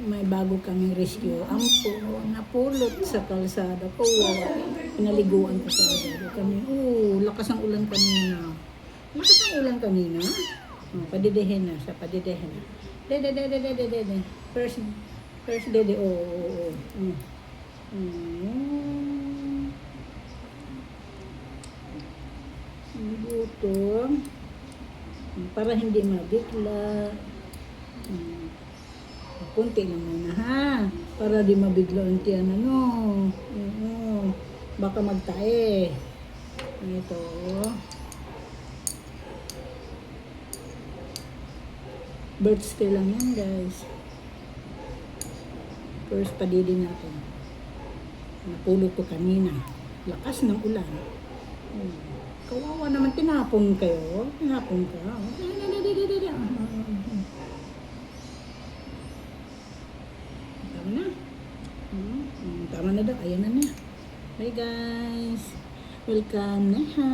may bago kaming rescue. Ang napulot sa kalsada. Kawawa. Pinaliguan ko sa agad. Kami, lakas ng ulan kanina. Lakas ng ulan kanina. Padidehin na siya, padidehin na. Dede. First dede, oo. Buto. Para hindi mabigla. Kunti lang muna ha. Para di mabigla ang tiyan, ano. Baka magtae. Ito. Birthday lang yan, guys. First padidi natin. Napulot ko kanina. Lakas ng ulan. Kawawa naman, tinapon kayo. Tinapon ka. Tama na. Tama na daw. Ayan na na. Bye guys. Welcome na ha.